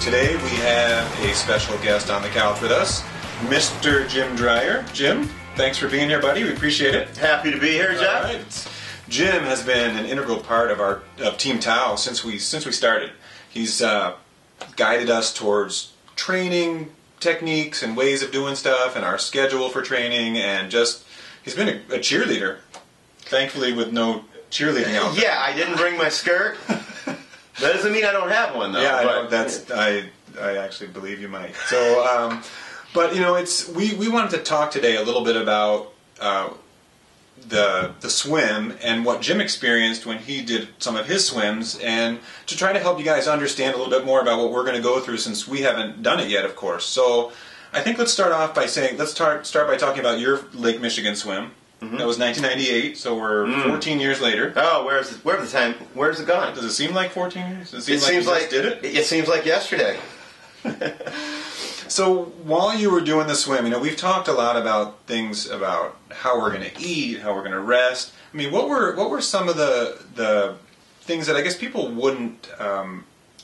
Today we have a special guest on the couch with us, Mr. Jim Dreyer. Jim, thanks for being here, buddy. We appreciate it. Happy to be here, Jeff. All right. Jim has been an integral part of Team Tao since we started. He's guided us towards training techniques and ways of doing stuff and our schedule for training, and just he's been a cheerleader. Thankfully, with no cheerleading out there. Yeah, I didn't bring my skirt. That doesn't mean I don't have one, though. Yeah, I actually believe you might. So, but you know, we wanted to talk today a little bit about the swim and what Jim experienced when he did some of his swims, and to try to help you guys understand a little bit more about what we're going to go through, since we haven't done it yet, of course. So, I think let's start off by start by talking about your Lake Michigan swim. Mm-hmm. That was 1998, so we're 14 years later. Oh, where's it gone? Does it seem like 14 years? It seems like did it? It seems like yesterday. So while you were doing the swim, you know, we've talked a lot about things about how we're going to eat, how we're going to rest. I mean, what were some of the things that I guess people wouldn't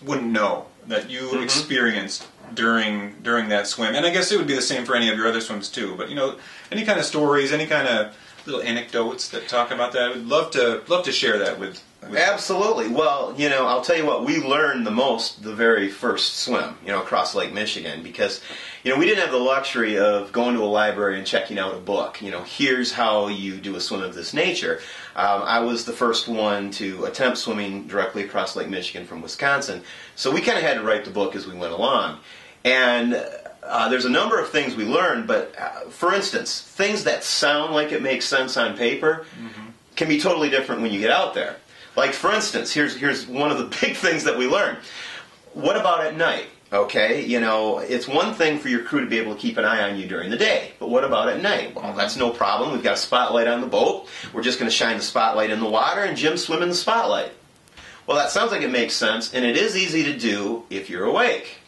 know that you experienced during that swim? And I guess it would be the same for any of your other swims too. But you know, any kind of stories, any kind of little anecdotes that talk about that, I would love to share that with. Absolutely. Well, you know, I'll tell you what, we learned the most the very first swim, you know, across Lake Michigan, because, you know, we didn't have the luxury of going to a library and checking out a book. You know, here's how you do a swim of this nature. I was the first one to attempt swimming directly across Lake Michigan from Wisconsin, so we kind of had to write the book as we went along. And there's a number of things we learned, but for instance, things that sound like it makes sense on paper can be totally different when you get out there. Like, for instance, here's one of the big things that we learned. What about at night? Okay, you know, it's one thing for your crew to be able to keep an eye on you during the day, but what about at night? Well, that's no problem. We've got a spotlight on the boat. We're just going to shine the spotlight in the water, and Jim's swim in the spotlight. Well, that sounds like it makes sense, and it is easy to do if you're awake.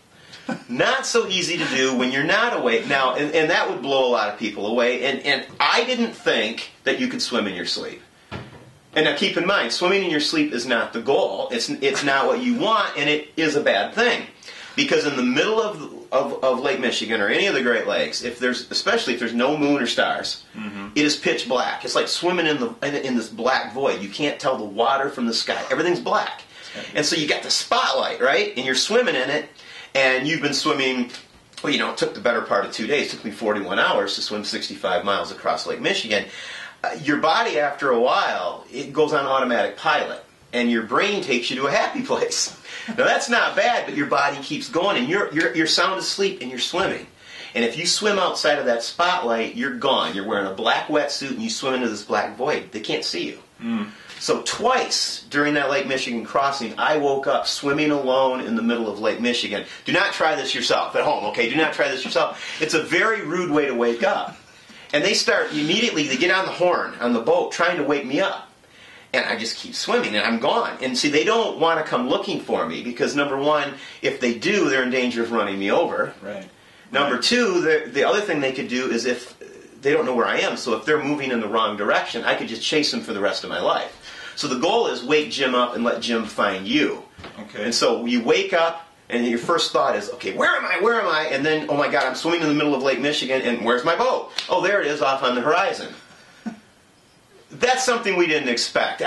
Not so easy to do when you're not awake. Now, and that would blow a lot of people away, and I didn't think that you could swim in your sleep. And now keep in mind, swimming in your sleep is not the goal. It's not what you want, and it is a bad thing. Because in the middle of Lake Michigan or any of the Great Lakes, especially if there's no moon or stars, it is pitch black. It's like swimming in this black void. You can't tell the water from the sky. Everything's black. And so you got the spotlight, right? And you're swimming in it, and you've been swimming. Well, you know, it took the better part of 2 days. It took me 41 hours to swim 65 miles across Lake Michigan. Your body, after a while, it goes on automatic pilot, and your brain takes you to a happy place. Now, that's not bad, but your body keeps going, and you're sound asleep, and you're swimming. And if you swim outside of that spotlight, you're gone. You're wearing a black wetsuit, and you swim into this black void. They can't see you. So twice during that Lake Michigan crossing, I woke up swimming alone in the middle of Lake Michigan. Do not try this yourself at home, okay? Do not try this yourself. It's a very rude way to wake up. And they start immediately, they get on the horn on the boat trying to wake me up. And I just keep swimming, and I'm gone. And see, they don't want to come looking for me because, number one, if they do, they're in danger of running me over. Right. Number two, the other thing they could do is if they don't know where I am, so if they're moving in the wrong direction, I could just chase them for the rest of my life. So the goal is wake Jim up and let Jim find you. Okay. And so you wake up, and your first thought is, okay, where am I? Where am I? And then, oh my God, I'm swimming in the middle of Lake Michigan, and where's my boat? Oh, there it is off on the horizon. That's something we didn't expect.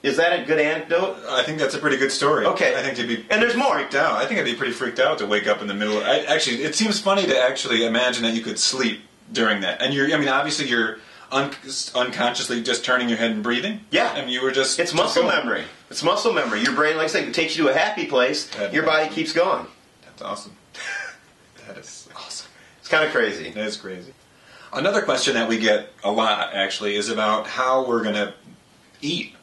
Is that a good anecdote? I think that's a pretty good story. Okay. I think you'd be and there's more. freaked out. I think I'd be pretty freaked out to wake up in the middle. Actually, it seems funny to actually imagine that you could sleep during that. And obviously you're unconsciously just turning your head and breathing. Yeah. I mean, you were just... It's muscle memory. It's muscle memory. Your brain, like I said, takes you to a happy place. Your body keeps going. That's awesome. That is awesome. It's kind of crazy. That is crazy. Another question that we get a lot, actually, is about how we're going to eat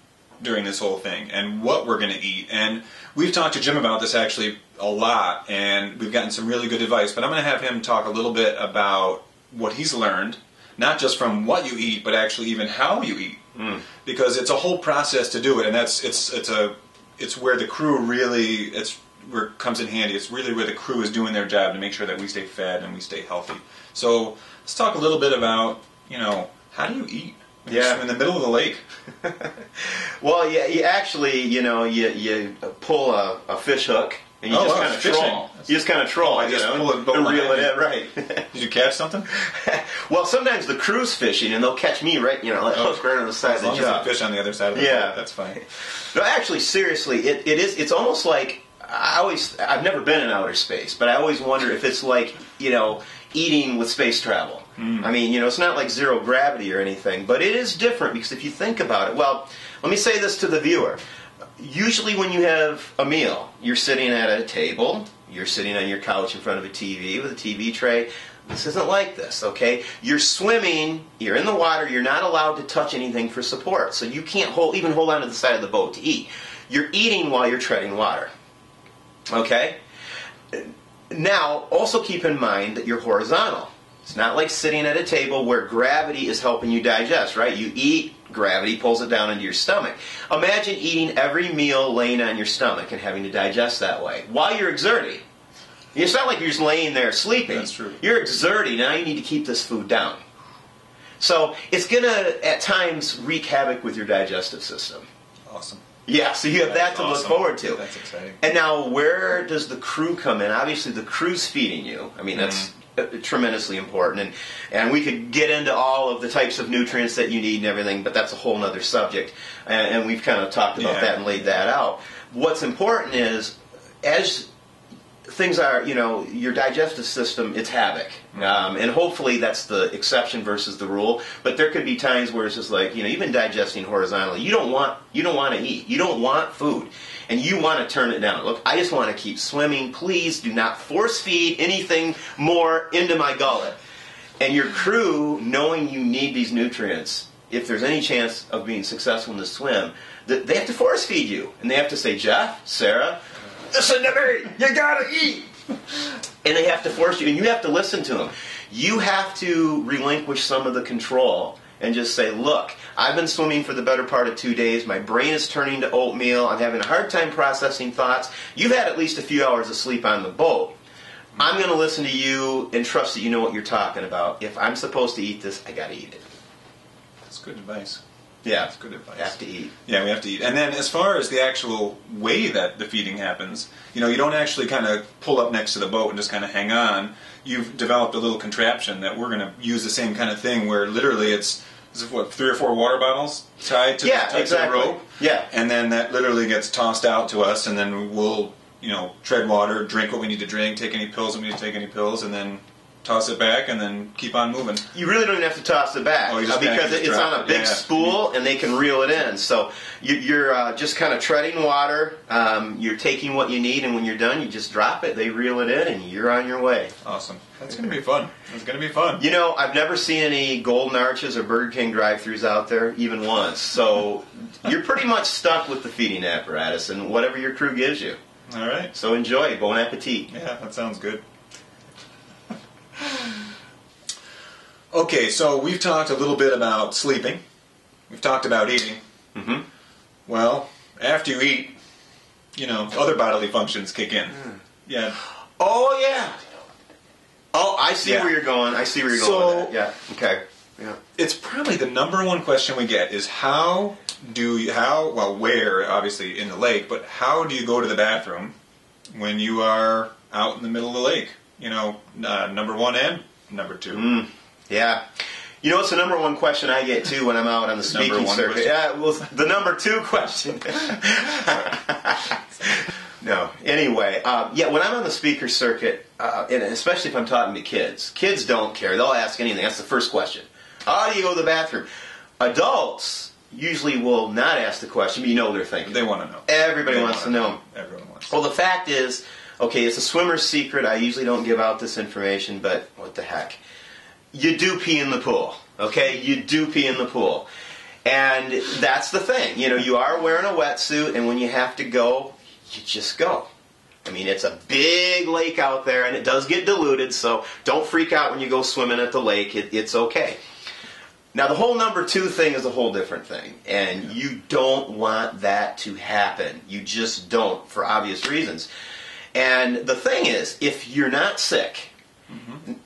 during this whole thing and what we're going to eat. And we've talked to Jim about this, actually, a lot, and we've gotten some really good advice. But I'm going to have him talk a little bit about what he's learned, not just from what you eat, but actually even how you eat, because it's a whole process to do it, and it's where the crew really where it comes in handy. It's really where the crew is doing their job to make sure that we stay fed and we stay healthy. So let's talk a little bit about how do you eat when you're in the middle of the lake? Well, you actually you pull a fish hook and you just kind of troll. You just kind of troll, I just pull it and reel it in, right? Did you catch something? Well, sometimes the crew's fishing, and they'll catch me right, like hook right on the side of the jaw. As long as they fish on the other side of the boat, that's fine. No, actually, seriously, it's almost like, I've never been in outer space, but I always wonder if it's like, eating with space travel. I mean, it's not like zero gravity or anything, but it is different because if you think about it, well, let me say this to the viewer. Usually when you have a meal, you're sitting at a table, you're sitting on your couch in front of a TV with a TV tray. This isn't like this, okay? You're swimming, you're in the water, you're not allowed to touch anything for support, so you can't even hold on to the side of the boat to eat. You're eating while you're treading water, okay? Now, also keep in mind that you're horizontal. It's not like sitting at a table where gravity is helping you digest, right? You eat, gravity pulls it down into your stomach. Imagine eating every meal laying on your stomach and having to digest that way while you're exerting. It's not like you're just laying there sleeping. That's true. You're exerting. Now you need to keep this food down. So it's going to, at times, wreak havoc with your digestive system. Awesome. Yeah, so you have that to look forward to. That's exciting. And now, where does the crew come in? Obviously, the crew's feeding you. I mean, that's tremendously important. And we could get into all of the types of nutrients that you need and everything, but that's a whole other subject. And we've kind of talked about that and laid that out. What's important is, as things are, your digestive system, it's havoc. And hopefully that's the exception versus the rule. But there could be times where it's just like, even digesting horizontally, you don't want to eat. You don't want food. And you want to turn it down. Look, I just want to keep swimming. Please do not force feed anything more into my gullet. And your crew, knowing you need these nutrients, if there's any chance of being successful in the swim, they have to force feed you. And they have to say, Jeff, Sarah, listen to me, you gotta eat. And they have to force you, and you have to listen to them. You have to relinquish some of the control and just say, look, I've been swimming for the better part of 2 days. My brain is turning to oatmeal. I'm having a hard time processing thoughts. You've had at least a few hours of sleep on the boat. I'm going to listen to you and trust that you know what you're talking about. If I'm supposed to eat this, I got to eat it. That's good advice. Yeah, that's good advice. Have to eat. Yeah, we have to eat. And then as far as the actual way that the feeding happens, you don't actually kind of pull up next to the boat and just kind of hang on. You've developed a little contraption that we're going to use the same kind of thing where literally it's 3 or 4 water bottles tied to the rope? Yeah. And then that literally gets tossed out to us, and then we'll, tread water, drink what we need to drink, take any pills we need to take any pills, and then toss it back, and then keep on moving. You really don't even have to toss it back because it's on a big spool, and they can reel it in. So you're just kind of treading water. You're taking what you need, and when you're done, you just drop it. They reel it in, and you're on your way. Awesome. That's going to be fun. It's going to be fun. I've never seen any Golden Arches or Burger King drive-thrus out there, even once. So you're pretty much stuck with the feeding apparatus and whatever your crew gives you. All right. So enjoy. Bon appetit. Yeah, that sounds good. Okay, so we've talked a little bit about sleeping. We've talked about eating. Mm-hmm. Well, after you eat, other bodily functions kick in. Yeah. Oh, yeah. Oh, I see where you're going. I see where you're going with that. Yeah. Okay. Yeah. It's probably the number one question we get is where, obviously in the lake, but how do you go to the bathroom when you are out in the middle of the lake? Number one and number two. Yeah. It's the number one question I get, too, when I'm out on the speaking circuit. Question? Yeah, well, the number 2 question. No. Anyway, when I'm on the speaker circuit, and especially if I'm talking to kids don't care. They'll ask anything. That's the first question. How do you go to the bathroom? Adults usually will not ask the question, but they're thinking. They want to know. Everybody wants to know. Everyone wants to know. Well, the fact is, it's a swimmer's secret. I usually don't give out this information, but what the heck. You do pee in the pool, okay? You do pee in the pool. And that's the thing. You are wearing a wetsuit, and when you have to go, you just go. I mean, it's a big lake out there, and it does get diluted, so don't freak out when you go swimming at the lake. It's okay. Now, the whole number 2 thing is a whole different thing, and you don't want that to happen. You just don't, for obvious reasons. And the thing is, if you're not sick,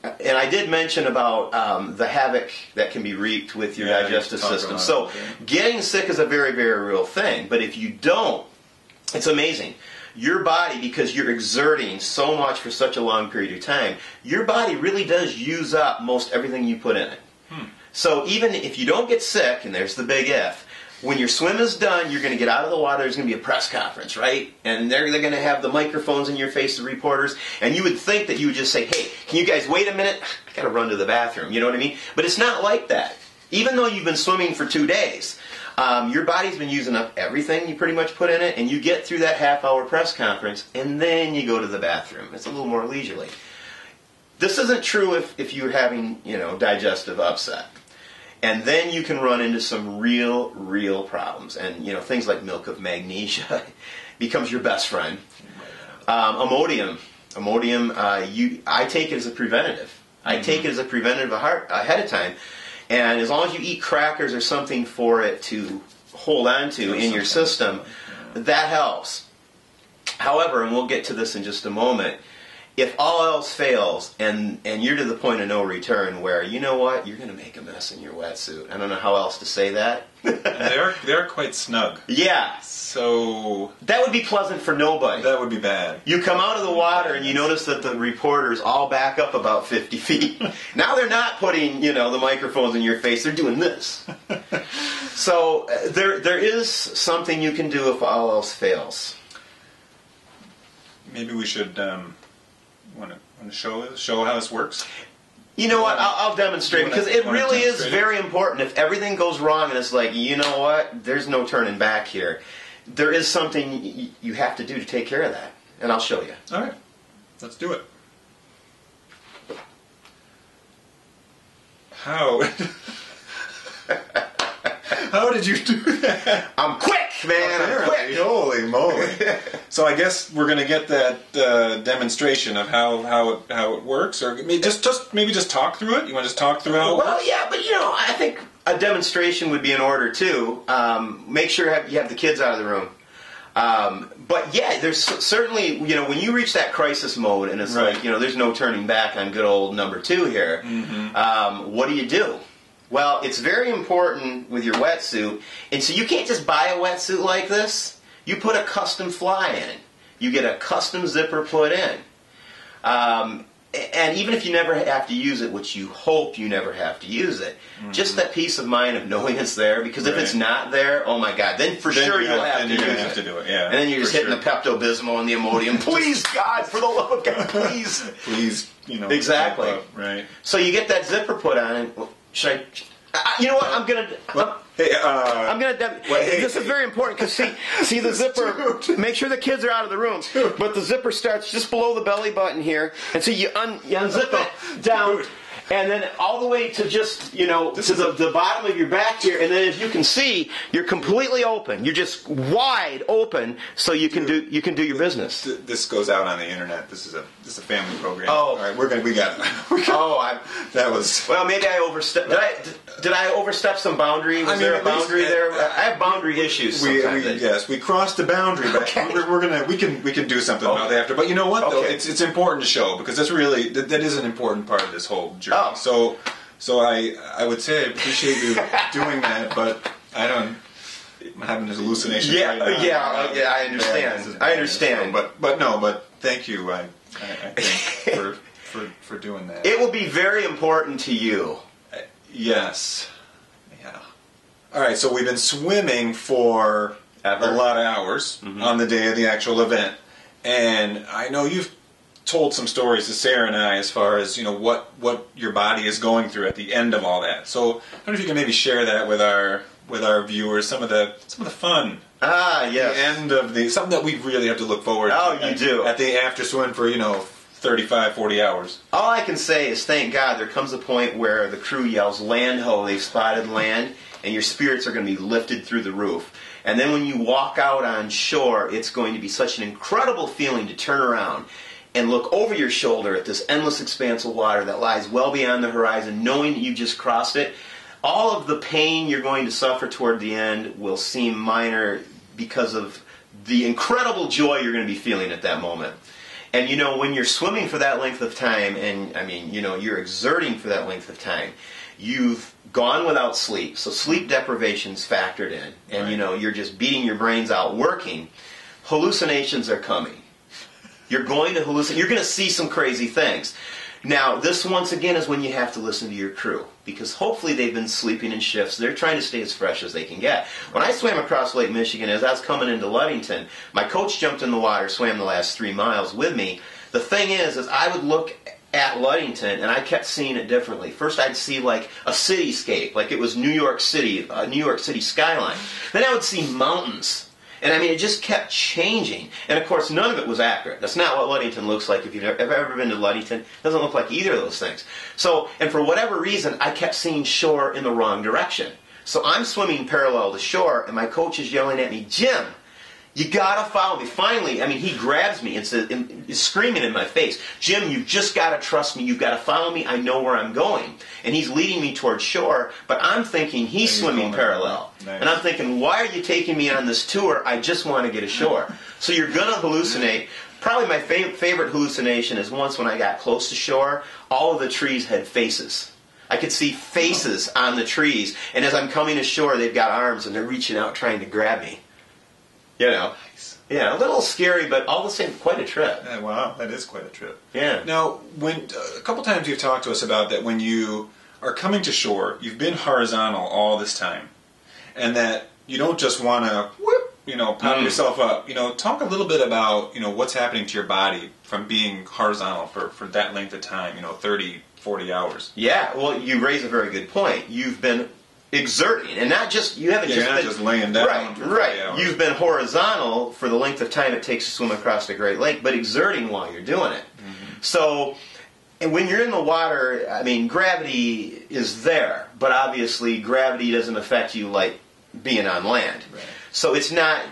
and I did mention about the havoc that can be wreaked with your digestive system. So getting sick is a very, very real thing. But if you don't, it's amazing. your body, because you're exerting so much for such a long period of time, your body really does use up most everything you put in it. So even if you don't get sick, and there's the big if, when your swim is done, you're going to get out of the water, there's going to be a press conference, right? And they're going to have the microphones in your face, the reporters, and you would think that you would just say, hey, can you guys wait a minute? I got to run to the bathroom, you know what I mean? But it's not like that. Even though you've been swimming for 2 days, your body's been using up everything you pretty much put in it, and you get through that half-hour press conference, and then you go to the bathroom. It's a little more leisurely. This isn't true if you're having, digestive upset. And then you can run into some real problems. And, things like milk of magnesia becomes your best friend. Imodium. I take it as a preventative. I take it as a preventative ahead of time. And as long as you eat crackers or something for it to hold on to in your system, that helps. However, and we'll get to this in just a moment, if all else fails and you're to the point of no return where, you know what, you're going to make a mess in your wetsuit. I don't know how else to say that. They're quite snug. Yeah. So that would be pleasant for nobody. That would be bad. You come out of the water and you notice that the reporters all back up about 50 feet. Now they're not putting, the microphones in your face. They're doing this. So there is something you can do if all else fails. Maybe we should... Want to show how this works? You know what? I'll demonstrate, because it really is very important. If everything goes wrong and it's like, you know what? There's no turning back here. There is something you have to do to take care of that. And I'll show you. All right. Let's do it. How? How did you do that? I'm quick, man. I'm quick. Holy moly! So I guess we're going to get that demonstration of how it works, or maybe just talk through it. You want to just talk through how it works? Well, yeah, but I think a demonstration would be in order too. Make sure you have the kids out of the room. But yeah, there's certainly, when you reach that crisis mode and it's like, there's no turning back on good old number 2 here. Mm-hmm. What do? Well, it's very important with your wetsuit, and so you can't just buy a wetsuit like this. You put a custom fly in it. You get a custom zipper put in. And even if you never have to use it, which you hope you never have to use it, just that peace of mind of knowing it's there, because if it's not there, oh my God, then for sure you'll have to use it. To do it, yeah. And then you're just hitting the Pepto-Bismol and the Imodium. Please, God, for the love of God, please. Please, Exactly. Right. So you get that zipper put on, and should I... you know what? I'm gonna. This is very important, because see the zipper. Make sure the kids are out of the room. But the zipper starts just below the belly button here, and so you unzip it down, and then all the way to just to the bottom of your back here, and then as you can see, you're completely open. You're just wide open, so you can do your business. This goes out on the internet. This is a family program. Oh, all right, we got it. That was. Well, maybe I overstepped. Did I overstep some boundary? Was there a boundary there? I have boundary issues sometimes. Yes, we crossed the boundary, but we can do something about that after. But you know what though? It's important to show, because that's really that is an important part of this whole journey. Oh. So I would say I appreciate you doing that, but I'm having this hallucination right now. I understand. I understand. So, but thank you. I think for doing that. It will be very important to you. Yes. Yeah. All right, so we've been swimming for a lot of hours on the day of the actual event. And I know you've told some stories to Sarah and I as far as, what your body is going through at the end of all that. So I don't know if you can maybe share that with our viewers, some of the fun. Yes. The end of something that we really have to look forward to. Oh, you do. At the after swim for, 35, 40 hours. All I can say is, thank God, there comes a point where the crew yells, "Land ho!" They've spotted land, and your spirits are going to be lifted through the roof. And then when you walk out on shore, it's going to be such an incredible feeling to turn around and look over your shoulder at this endless expanse of water that lies well beyond the horizon, knowing that you've just crossed it. All of the pain you're going to suffer toward the end will seem minor because of the incredible joy you're going to be feeling at that moment. And when you're swimming for that length of time, and you're exerting for that length of time, you've gone without sleep. So sleep deprivation's factored in, and you're just beating your brains out working. hallucinations are coming. You're going to hallucinate. You're going to see some crazy things. Now, this once again is when you have to listen to your crew, because hopefully they've been sleeping in shifts. They're trying to stay as fresh as they can get. When I swam across Lake Michigan, as I was coming into Ludington, my coach jumped in the water, swam the last 3 miles with me. The thing is I would look at Ludington, and I kept seeing it differently. First, I'd see like a cityscape, like it was New York City, a New York City skyline. Then I would see mountains. And I mean, it just kept changing. And of course, none of it was accurate. That's not what Ludington looks like. If you've ever been to Ludington, it doesn't look like either of those things. So, and for whatever reason, I kept seeing shore in the wrong direction. So I'm swimming parallel to shore, and my coach is yelling at me, Jim, you gotta follow me. Finally, I mean, he grabs me and says, is screaming in my face, Jim, you've just gotta trust me. You've gotta follow me. I know where I'm going. And he's leading me towards shore, but I'm thinking he's swimming parallel. Nice. And I'm thinking, why are you taking me on this tour? I just want to get ashore. So you're gonna hallucinate. Probably my favorite hallucination is once when I got close to shore, all of the trees had faces. I could see faces on the trees, and as I'm coming ashore, they've got arms and they're reaching out trying to grab me. You know, yeah, a little scary, but all the same, quite a trip. Yeah, wow, that is quite a trip. Yeah. Now, when a couple times you've talked to us about that when you are coming to shore, you've been horizontal all this time, and that you don't just want to, pop yourself up. Talk a little bit about, what's happening to your body from being horizontal for that length of time, 30, 40 hours. Yeah, well, you raise a very good point. You've been exerting, and not just you're not just laying down. Right. You've been horizontal for the length of time it takes to swim across the Great Lake, but exerting while you're doing it. Mm-hmm. So, and when you're in the water, I mean, gravity is there, but obviously gravity doesn't affect you like being on land. Right. So it's not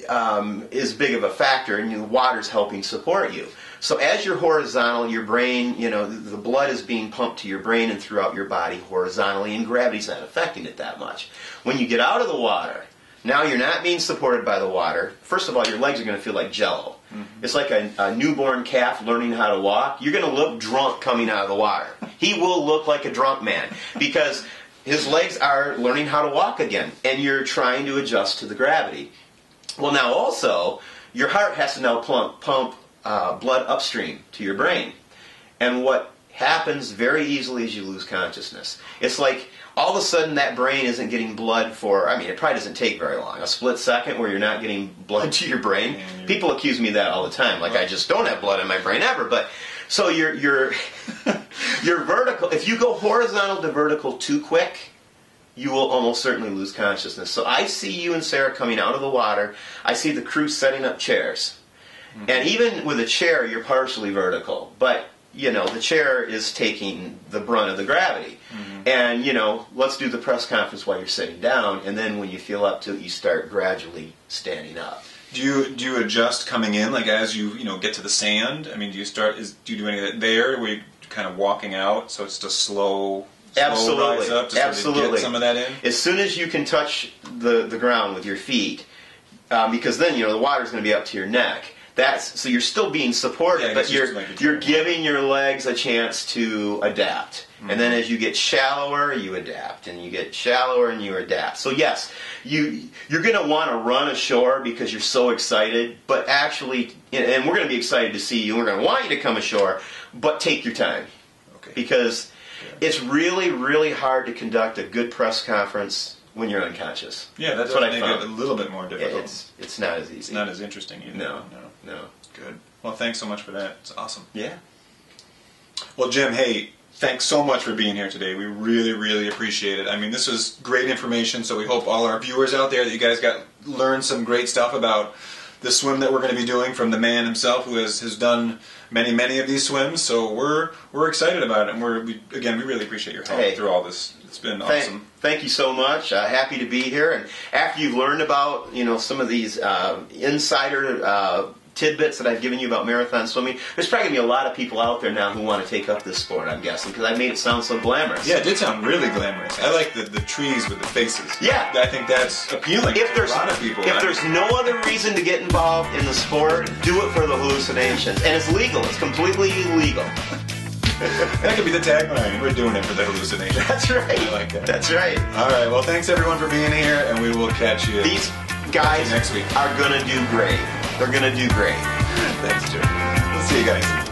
as big of a factor, and the water's helping support you. So as you're horizontal, your brain, the blood is being pumped to your brain and throughout your body horizontally, and gravity's not affecting it that much. When you get out of the water, now you're not being supported by the water. First of all, your legs are going to feel like jello. Mm-hmm. It's like a newborn calf learning how to walk. You're going to look drunk coming out of the water. He will look like a drunk man because his legs are learning how to walk again, and you're trying to adjust to the gravity. Well, now also, your heart has to now pump blood upstream to your brain. And what happens very easily is you lose consciousness. It's like all of a sudden that brain isn't getting blood for, it probably doesn't take very long. A split second where you're not getting blood to your brain. People accuse me of that all the time. Like, I just don't have blood in my brain ever. But so you're vertical. If you go horizontal to vertical too quick, you will almost certainly lose consciousness. So I see you and Sarah coming out of the water. I see the crew setting up chairs. Mm-hmm. And even with a chair, you're partially vertical. But, the chair is taking the brunt of the gravity. Mm-hmm. And, let's do the press conference while you're sitting down. And then when you feel up to it, you start gradually standing up. Do you adjust coming in, like as you get to the sand? Do you do any of that there, where you're kind of walking out, so it's just slow Absolutely. Rise up, just Absolutely. To get some of that in? As soon as you can touch the ground with your feet, because then the water's going to be up to your neck. So you're still being supported, but you're giving your legs a chance to adapt. Mm-hmm. And then as you get shallower, you adapt, and you get shallower, and you adapt. So yes, you're going to want to run ashore because you're so excited. But actually, and we're going to be excited to see you, and we're going to want you to come ashore, but take your time, because it's really, really hard to conduct a good press conference when you're unconscious. Yeah, that's what I found. It a little bit more difficult. It's not as easy. It's not as interesting either. No. Good. Well, thanks so much for that. It's awesome. Yeah. Well, Jim, hey, thanks so much for being here today. We really, really appreciate it. This was great information, so we hope all our viewers out there that you guys learned some great stuff about the swim that we're going to be doing from the man himself, who has done many, many of these swims. So we're excited about it, and we really appreciate your help through all this. It's been awesome. Thank you so much. Happy to be here. And after you've learned about some of these insider tidbits that I've given you about marathon swimming, there's probably going to be a lot of people out there now who want to take up this sport, I'm guessing, because I made it sound so glamorous. Yeah, it did sound really glamorous. I like the trees with the faces. Yeah. I think that's appealing to a lot of people. If there's no other reason to get involved in the sport, do it for the hallucinations. And it's legal. It's completely legal. That could be the tagline. We're doing it for the hallucination. That's right. I like that. That's right. All right. Well, thanks everyone for being here, and we will catch you. These guys next week are going to do great. They're going to do great. Thanks, Jim. We'll see you guys.